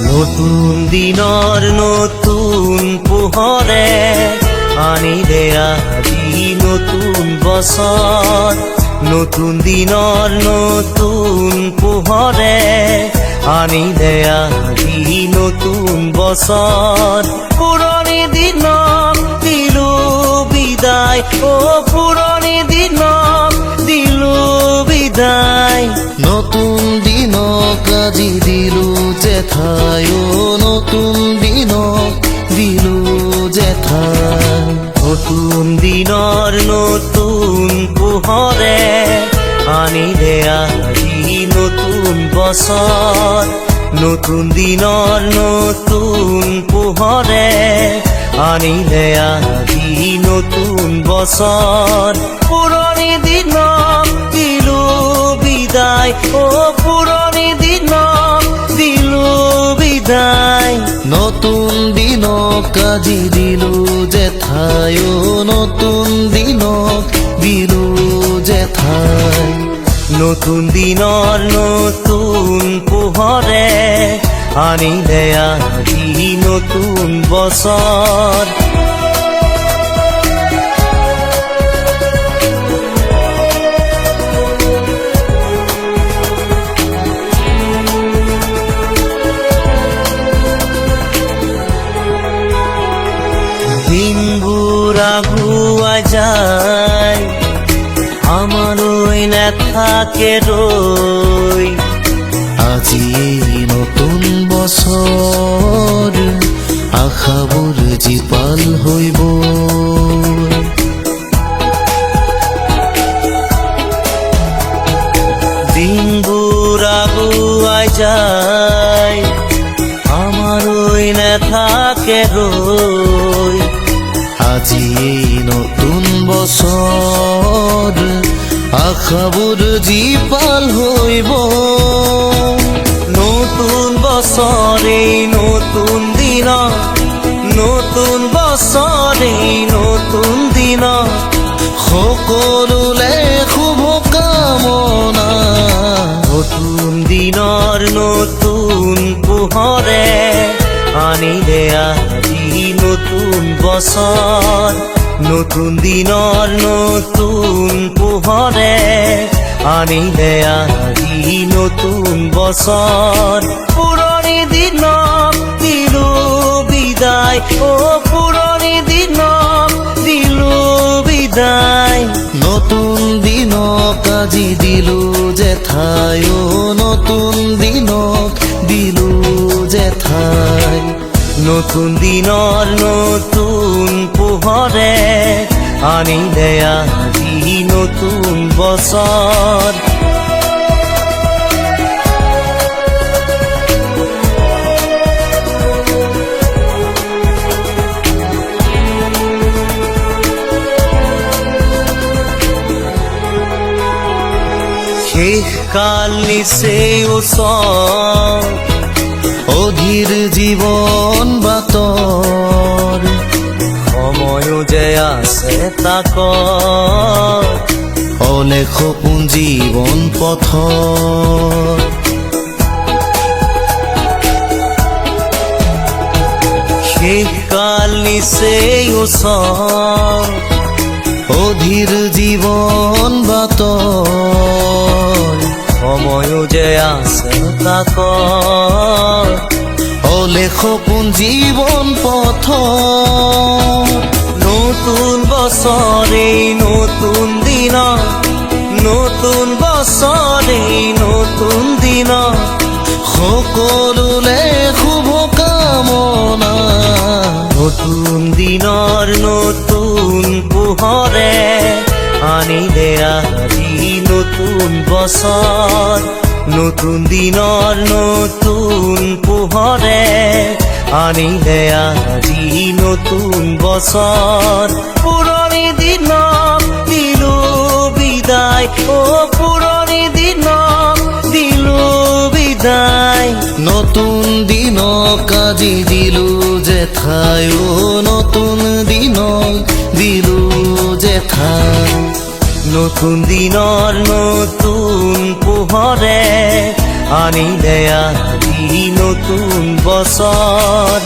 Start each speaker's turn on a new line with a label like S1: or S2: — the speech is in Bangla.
S1: নতুন দিনৰ নতুন পোহৰে আনিলে আজি নতুন বছৰ। নতুন দিনৰ নতুন পোহৰে আনিলে আজি নতুন বছৰ। পুৰণি দিনক দিলো বিদায়, পুৰণি দিনক দিলো বিদায়।
S2: নতুন দিনক আজি দিলো জেঠাই, নতুন দিনক দিলো জেঠাই।
S1: নতুন দিনৰ নতুন পোহৰে আনিলে আজি নতুন বছৰ। নতুন দিনৰ নতুন পোহৰে আনিলে আজি নতুন বছৰ। পুৰণি দিনক দিলো বিদায়, পুৰণি দিনক দিলো বিদায়।
S2: নতুন দিনক আজি দিলো জেঠাই, নতুন দিনক দিলো জেঠাই।
S1: নতুন দিনৰ নতুন পোহৰে আনিলে আজি নতুন বছৰ। দিনবোৰ আগুৱাই যায়, আমালৈ নাথাকে ৰৈ।
S2: আজি এই নতুন বছৰ আশাবোৰ জীপাল হৈব।
S1: দিনবোৰ আগুৱাই যায়, আমালৈ নাথাকে ৰৈ।
S2: আজি এই নতুন বছৰ আশাবোৰ জীপাল হৈব।
S1: নতুন বছৰে নতুন দিন, নতুন বছৰে নতুন দিন।
S2: সকলোলে শুভকামনা।
S1: নতুন দিনৰ নতুন পোহৰে আনিলে আজি নতুন বছৰ। নতুন দিনৰ নতুন পোহৰে আনিলে আজি নতুন বছৰ। পুৰণি দিনক দিলো বিদায়, পুৰণি দিনক দিলো বিদায়।
S2: নতুন দিনক আজি দিলো জেঠাই, নতুন দিনক দিলো জেঠাই।
S1: নতুন দিনৰ নতুন পোহৰে আনিলে আজি নতুন বছৰ। শেষকাল নিচেই ওচৰ,
S2: অধীৰ জীৱন বাটৰ।
S1: সময়ো যে আছে তাক,
S2: অলেখ সপোন জীৱন পথৰ।
S1: শেষকাল নিচেই ওচৰ,
S2: অধীৰ জীৱন বাটৰ।
S1: সময়ো যে আছে তাক,
S2: অলেখ সপোন জীৱন পথৰ।
S1: নতুন বছৰে নতুন দিন, নতুন বছৰে নতুন দিন।
S2: সকলোলে শুভকামনা।
S1: নতুন দিনৰ নতুন পোহৰে আনিলে আজি নতুন বছৰ। নতুন দিনৰ নতুন পোহৰে আনিলে আজি নতুন বছৰ। পুৰণি দিনক দিলো বিদায়, পুৰণি দিনক দিলো বিদায়।
S2: নতুন দিনক আজি দিলো জেঠাই, নতুন দিনক দিলো জেঠাই।
S1: নতুন দিনৰ নতুন পোহৰে আনিলে আজি নতুন বছৰ